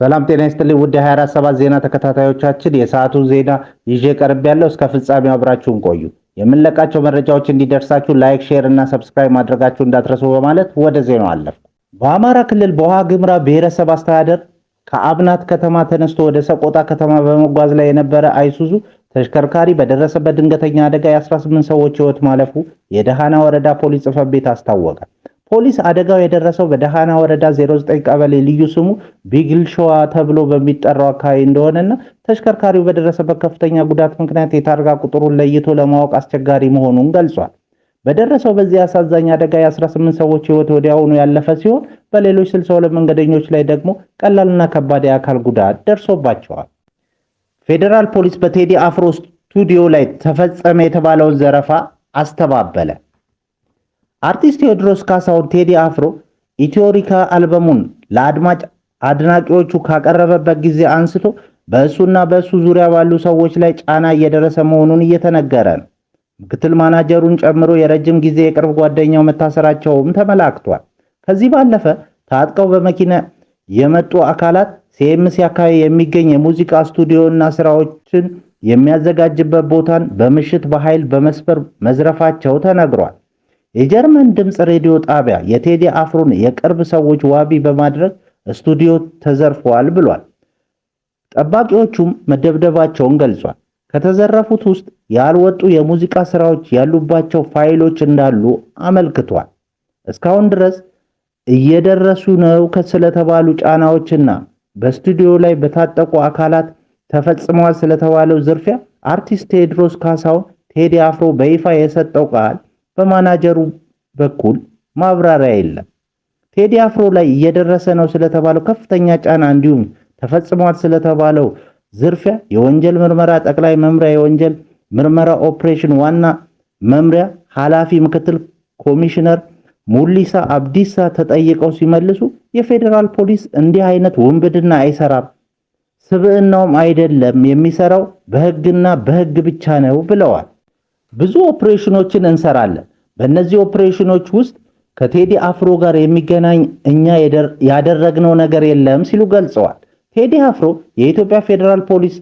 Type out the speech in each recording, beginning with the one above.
ሰላም ጤና ይስጥልኝ ውድ 24/7 ዜና ተከታታዮቻችን፣ የሰዓቱን ዜና ይዤ ቀርብ ያለው እስከ ፍጻሜው አብራችሁን ቆዩ። የምንለቃቸው መረጃዎች እንዲደርሳችሁ ላይክ፣ ሼር እና ሰብስክራይብ ማድረጋችሁ እንዳትረሱ በማለት ወደ ዜናው አለፍኩ። በአማራ ክልል በዋግ ኽምራ ብሔረሰብ አስተዳደር ከአብናት ከተማ ተነስቶ ወደ ሰቆጣ ከተማ በመጓዝ ላይ የነበረ አይሱዙ ተሽከርካሪ በደረሰበት ድንገተኛ አደጋ የ18 ሰዎች ሕይወት ማለፉ የደሃና ወረዳ ፖሊስ ጽሕፈት ቤት አስታወቀ። ፖሊስ አደጋው የደረሰው በደሃና ወረዳ 09 ቀበሌ ልዩ ስሙ ቢግልሸዋ ተብሎ በሚጠራው አካባቢ እንደሆነና ተሽከርካሪው በደረሰበት ከፍተኛ ጉዳት ምክንያት የታርጋ ቁጥሩን ለይቶ ለማወቅ አስቸጋሪ መሆኑን ገልጿል። በደረሰው በዚህ አሳዛኝ አደጋ የ18 ሰዎች ሕይወት ወዲያውኑ ያለፈ ሲሆን በሌሎች 62 መንገደኞች ላይ ደግሞ ቀላልና ከባድ የአካል ጉዳት ደርሶባቸዋል። ፌዴራል ፖሊስ በቴዲ አፍሮ ስቱዲዮ ላይ ተፈጸመ የተባለውን ዘረፋ አስተባበለ። አርቲስት ቴዎድሮስ ካሳሁን ቴዲ አፍሮ ኢትዮሪካ አልበሙን ለአድማጭ አድናቂዎቹ ካቀረበበት ጊዜ አንስቶ በእሱና በእሱ ዙሪያ ባሉ ሰዎች ላይ ጫና እየደረሰ መሆኑን እየተነገረ ነው። ምክትል ማናጀሩን ጨምሮ የረጅም ጊዜ የቅርብ ጓደኛው መታሰራቸውም ተመላክቷል። ከዚህ ባለፈ ታጥቀው በመኪና የመጡ አካላት ሲኤምሲ አካባቢ የሚገኝ የሙዚቃ ስቱዲዮና ስራዎችን የሚያዘጋጅበት ቦታን በምሽት በኃይል በመስበር መዝረፋቸው ተነግሯል። የጀርመን ድምፅ ሬዲዮ ጣቢያ የቴዲ አፍሮን የቅርብ ሰዎች ዋቢ በማድረግ ስቱዲዮ ተዘርፏል ብሏል። ጠባቂዎቹም መደብደባቸውን ገልጿል። ከተዘረፉት ውስጥ ያልወጡ የሙዚቃ ስራዎች ያሉባቸው ፋይሎች እንዳሉ አመልክቷል። እስካሁን ድረስ እየደረሱ ነው ስለተባሉ ጫናዎችና በስቱዲዮ ላይ በታጠቁ አካላት ተፈጽመዋል ስለተባለው ዝርፊያ አርቲስት ቴዎድሮስ ካሳሁን ቴዲ አፍሮ በይፋ የሰጠው ቃል በማናጀሩ በኩል ማብራሪያ የለም። ቴዲ አፍሮ ላይ እየደረሰ ነው ስለተባለው ከፍተኛ ጫና እንዲሁም ተፈጽሟል ስለተባለው ዝርፊያ የወንጀል ምርመራ ጠቅላይ መምሪያ የወንጀል ምርመራ ኦፕሬሽን ዋና መምሪያ ኃላፊ ምክትል ኮሚሽነር ሙሊሳ አብዲሳ ተጠይቀው ሲመልሱ የፌዴራል ፖሊስ እንዲህ አይነት ውንብድና አይሰራም፣ ስብዕናውም አይደለም የሚሰራው በሕግና በሕግ ብቻ ነው ብለዋል። ብዙ ኦፕሬሽኖችን እንሰራለን። በእነዚህ ኦፕሬሽኖች ውስጥ ከቴዲ አፍሮ ጋር የሚገናኝ እኛ ያደረግነው ነገር የለም ሲሉ ገልጸዋል። ቴዲ አፍሮ የኢትዮጵያ ፌዴራል ፖሊስ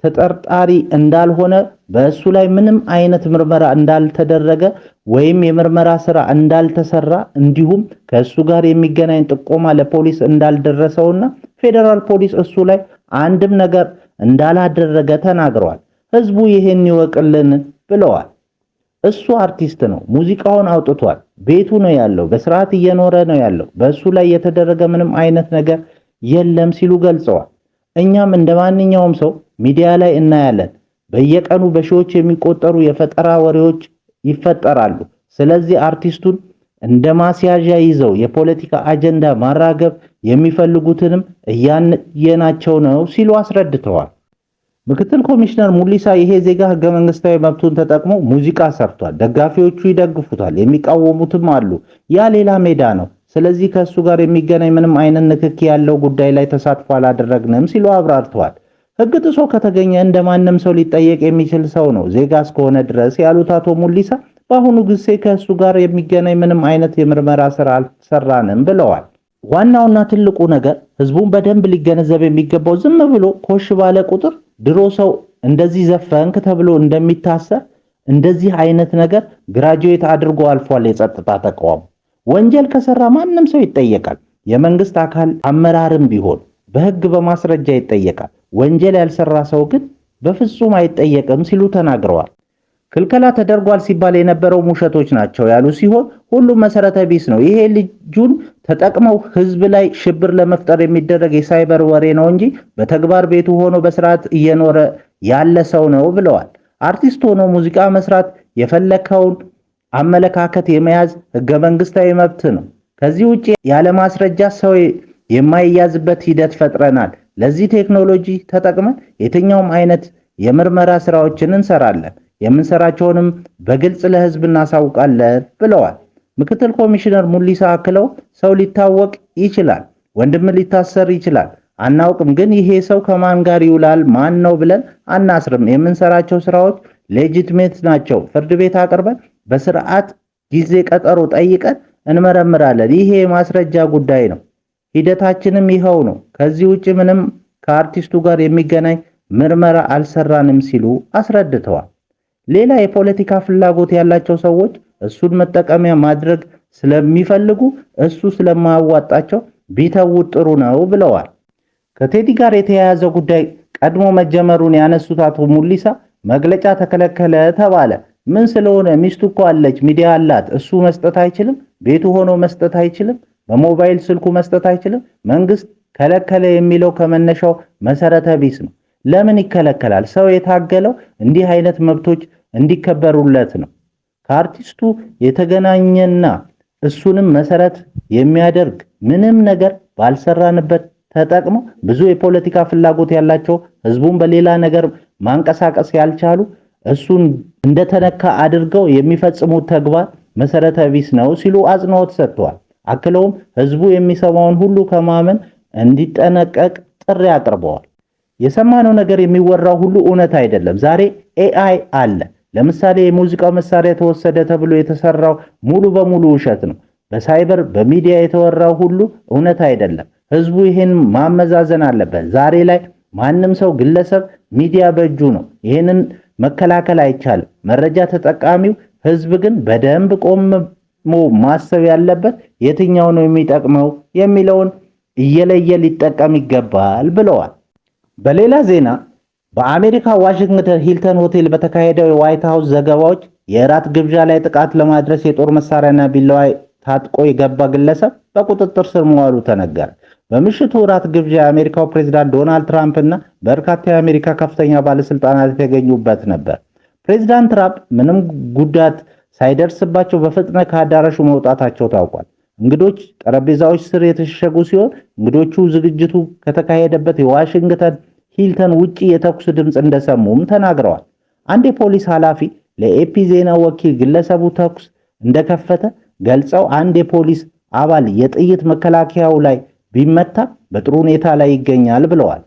ተጠርጣሪ እንዳልሆነ፣ በእሱ ላይ ምንም አይነት ምርመራ እንዳልተደረገ ወይም የምርመራ ስራ እንዳልተሰራ እንዲሁም ከእሱ ጋር የሚገናኝ ጥቆማ ለፖሊስ እንዳልደረሰውና ፌዴራል ፖሊስ እሱ ላይ አንድም ነገር እንዳላደረገ ተናግረዋል። ህዝቡ ይሄን ይወቅልን ብለዋል። እሱ አርቲስት ነው፣ ሙዚቃውን አውጥቷል፣ ቤቱ ነው ያለው፣ በስርዓት እየኖረ ነው ያለው፣ በእሱ ላይ የተደረገ ምንም አይነት ነገር የለም ሲሉ ገልጸዋል። እኛም እንደማንኛውም ሰው ሚዲያ ላይ እናያለን። በየቀኑ በሺዎች የሚቆጠሩ የፈጠራ ወሬዎች ይፈጠራሉ። ስለዚህ አርቲስቱን እንደ ማስያዣ ይዘው የፖለቲካ አጀንዳ ማራገብ የሚፈልጉትንም እያየናቸው ነው ሲሉ አስረድተዋል። ምክትል ኮሚሽነር ሙሊሳ ይሄ ዜጋ ህገ መንግስታዊ መብቱን ተጠቅሞ ሙዚቃ ሰርቷል፣ ደጋፊዎቹ ይደግፉታል፣ የሚቃወሙትም አሉ። ያ ሌላ ሜዳ ነው። ስለዚህ ከእሱ ጋር የሚገናኝ ምንም አይነት ንክኪ ያለው ጉዳይ ላይ ተሳትፎ አላደረግንም ሲሉ አብራርተዋል። ህግ ጥሶ ከተገኘ እንደማንም ሰው ሊጠየቅ የሚችል ሰው ነው ዜጋ እስከሆነ ድረስ ያሉት አቶ ሙሊሳ በአሁኑ ጊዜ ከእሱ ጋር የሚገናኝ ምንም አይነት የምርመራ ስራ አልሰራንም ብለዋል። ዋናውና ትልቁ ነገር ህዝቡን በደንብ ሊገነዘብ የሚገባው ዝም ብሎ ኮሽ ባለ ቁጥር ድሮ ሰው እንደዚህ ዘፈንክ ተብሎ እንደሚታሰር እንደዚህ አይነት ነገር ግራጁዌት አድርጎ አልፏል። የጸጥታ ተቋሙ ወንጀል ከሰራ ማንም ሰው ይጠየቃል። የመንግስት አካል አመራርም ቢሆን በህግ በማስረጃ ይጠየቃል። ወንጀል ያልሰራ ሰው ግን በፍጹም አይጠየቅም ሲሉ ተናግረዋል። ክልከላ ተደርጓል ሲባል የነበረው ውሸቶች ናቸው ያሉ ሲሆን ሁሉም መሰረተ ቢስ ነው። ይሄ ልጁን ተጠቅመው ህዝብ ላይ ሽብር ለመፍጠር የሚደረግ የሳይበር ወሬ ነው እንጂ በተግባር ቤቱ ሆኖ በስርዓት እየኖረ ያለ ሰው ነው ብለዋል። አርቲስት ሆኖ ሙዚቃ መስራት የፈለከውን አመለካከት የመያዝ ህገ መንግስታዊ መብት ነው። ከዚህ ውጪ ያለ ማስረጃ ሰው የማይያዝበት ሂደት ፈጥረናል። ለዚህ ቴክኖሎጂ ተጠቅመን የትኛውም አይነት የምርመራ ስራዎችን እንሰራለን። የምንሰራቸውንም በግልጽ ለህዝብ እናሳውቃለን ብለዋል። ምክትል ኮሚሽነር ሙሊሳ አክለው ሰው ሊታወቅ ይችላል፣ ወንድም ሊታሰር ይችላል፣ አናውቅም። ግን ይሄ ሰው ከማን ጋር ይውላል ማን ነው ብለን አናስርም። የምንሰራቸው ስራዎች ሌጂቲሜት ናቸው። ፍርድ ቤት አቅርበን በስርዓት ጊዜ ቀጠሮ ጠይቀን እንመረምራለን። ይሄ የማስረጃ ጉዳይ ነው። ሂደታችንም ይኸው ነው። ከዚህ ውጭ ምንም ከአርቲስቱ ጋር የሚገናኝ ምርመራ አልሰራንም ሲሉ አስረድተዋል። ሌላ የፖለቲካ ፍላጎት ያላቸው ሰዎች እሱን መጠቀሚያ ማድረግ ስለሚፈልጉ እሱ ስለማያዋጣቸው ቢተውት ጥሩ ነው ብለዋል። ከቴዲ ጋር የተያያዘ ጉዳይ ቀድሞ መጀመሩን ያነሱት አቶ ሙሊሳ መግለጫ ተከለከለ ተባለ። ምን ስለሆነ? ሚስቱ እኮ አለች፣ ሚዲያ አላት። እሱ መስጠት አይችልም? ቤቱ ሆኖ መስጠት አይችልም? በሞባይል ስልኩ መስጠት አይችልም? መንግስት ከለከለ የሚለው ከመነሻው መሰረተ ቢስ ነው። ለምን ይከለከላል? ሰው የታገለው እንዲህ አይነት መብቶች እንዲከበሩለት ነው። ከአርቲስቱ የተገናኘና እሱንም መሰረት የሚያደርግ ምንም ነገር ባልሰራንበት ተጠቅመው ብዙ የፖለቲካ ፍላጎት ያላቸው ህዝቡን በሌላ ነገር ማንቀሳቀስ ያልቻሉ እሱን እንደተነካ አድርገው የሚፈጽሙት ተግባር መሰረተ ቢስ ነው ሲሉ አጽንኦት ሰጥተዋል። አክለውም ህዝቡ የሚሰማውን ሁሉ ከማመን እንዲጠነቀቅ ጥሪ አቅርበዋል። የሰማነው ነገር የሚወራው ሁሉ እውነት አይደለም። ዛሬ ኤአይ አለ። ለምሳሌ የሙዚቃው መሳሪያ ተወሰደ ተብሎ የተሰራው ሙሉ በሙሉ ውሸት ነው። በሳይበር በሚዲያ የተወራው ሁሉ እውነት አይደለም። ህዝቡ ይህን ማመዛዘን አለበት። ዛሬ ላይ ማንም ሰው ግለሰብ ሚዲያ በእጁ ነው። ይህንን መከላከል አይቻልም። መረጃ ተጠቃሚው ህዝብ ግን በደንብ ቆሞ ማሰብ ያለበት የትኛው ነው የሚጠቅመው የሚለውን እየለየ ሊጠቀም ይገባል ብለዋል። በሌላ ዜና በአሜሪካ ዋሽንግተን ሂልተን ሆቴል በተካሄደው የዋይት ሃውስ ዘገባዎች የእራት ግብዣ ላይ ጥቃት ለማድረስ የጦር መሳሪያና ቢላዋ ታጥቆ የገባ ግለሰብ በቁጥጥር ስር መዋሉ ተነገረ። በምሽቱ እራት ግብዣ የአሜሪካው ፕሬዝዳንት ዶናልድ ትራምፕ እና በርካታ የአሜሪካ ከፍተኛ ባለስልጣናት የተገኙበት ነበር። ፕሬዝዳንት ትራምፕ ምንም ጉዳት ሳይደርስባቸው በፍጥነት ከአዳራሹ መውጣታቸው ታውቋል። እንግዶች ጠረጴዛዎች ስር የተሸሸጉ ሲሆን እንግዶቹ ዝግጅቱ ከተካሄደበት የዋሽንግተን ሂልተን ውጪ የተኩስ ድምፅ እንደሰሙም ተናግረዋል። አንድ የፖሊስ ኃላፊ ለኤፒ ዜና ወኪል ግለሰቡ ተኩስ እንደከፈተ ገልጸው አንድ የፖሊስ አባል የጥይት መከላከያው ላይ ቢመታ በጥሩ ሁኔታ ላይ ይገኛል ብለዋል።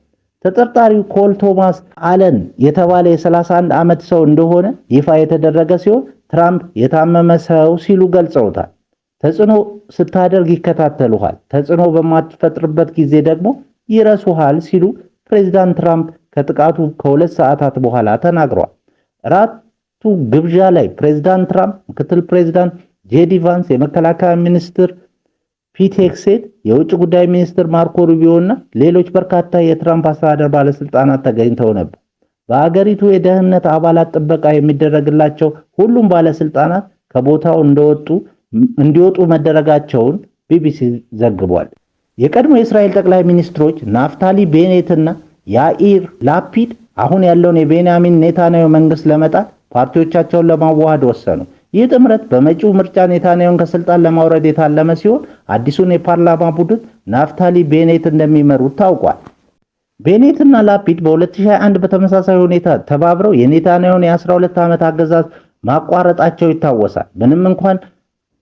ተጠርጣሪው ኮል ቶማስ አለን የተባለ የ31 ዓመት ሰው እንደሆነ ይፋ የተደረገ ሲሆን ትራምፕ የታመመ ሰው ሲሉ ገልጸውታል። ተጽዕኖ ስታደርግ ይከታተሉሃል፣ ተጽዕኖ በማትፈጥርበት ጊዜ ደግሞ ይረሱሃል ሲሉ ፕሬዝዳንት ትራምፕ ከጥቃቱ ከ2 ሰዓታት በኋላ ተናግረዋል። እራቱ ግብዣ ላይ ፕሬዝዳንት ትራምፕ፣ ምክትል ፕሬዝዳንት ጄዲ ቫንስ፣ የመከላከያ ሚኒስትር ፒት ሄግሴት፣ የውጭ ጉዳይ ሚኒስትር ማርኮ ሩቢዮ እና ሌሎች በርካታ የትራምፕ አስተዳደር ባለስልጣናት ተገኝተው ነበር። በአገሪቱ የደህንነት አባላት ጥበቃ የሚደረግላቸው ሁሉም ባለስልጣናት ከቦታው እንዲወጡ መደረጋቸውን ቢቢሲ ዘግቧል። የቀድሞ የእስራኤል ጠቅላይ ሚኒስትሮች ናፍታሊ ቤኔት እና ያኢር ላፒድ አሁን ያለውን የቤንያሚን ኔታንያሁ መንግስት ለመጣል ፓርቲዎቻቸውን ለማዋሃድ ወሰኑ። ይህ ጥምረት በመጪው ምርጫ ኔታንያሁን ከስልጣን ለማውረድ የታለመ ሲሆን አዲሱን የፓርላማ ቡድን ናፍታሊ ቤኔት እንደሚመሩት ታውቋል። ቤኔት እና ላፒድ በ2021 በተመሳሳይ ሁኔታ ተባብረው የኔታንያሁን የ12 ዓመት አገዛዝ ማቋረጣቸው ይታወሳል። ምንም እንኳን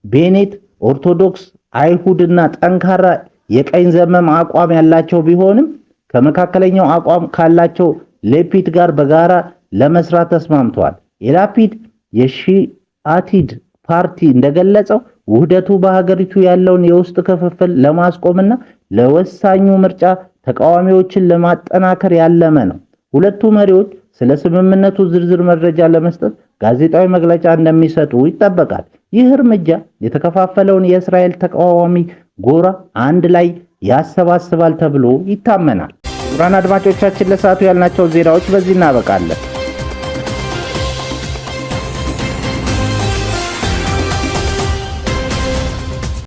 ቤኔት ኦርቶዶክስ አይሁድና ጠንካራ የቀኝ ዘመም አቋም ያላቸው ቢሆንም ከመካከለኛው አቋም ካላቸው ላፒድ ጋር በጋራ ለመስራት ተስማምተዋል። የላፒድ የሺአቲድ ፓርቲ እንደገለጸው ውህደቱ በሀገሪቱ ያለውን የውስጥ ክፍፍል ለማስቆምና ለወሳኙ ምርጫ ተቃዋሚዎችን ለማጠናከር ያለመ ነው። ሁለቱ መሪዎች ስለ ስምምነቱ ዝርዝር መረጃ ለመስጠት ጋዜጣዊ መግለጫ እንደሚሰጡ ይጠበቃል። ይህ እርምጃ የተከፋፈለውን የእስራኤል ተቃዋሚ ጎራ አንድ ላይ ያሰባስባል ተብሎ ይታመናል። ክቡራን አድማጮቻችን ለሰዓቱ ያልናቸው ዜናዎች በዚህ እናበቃለን።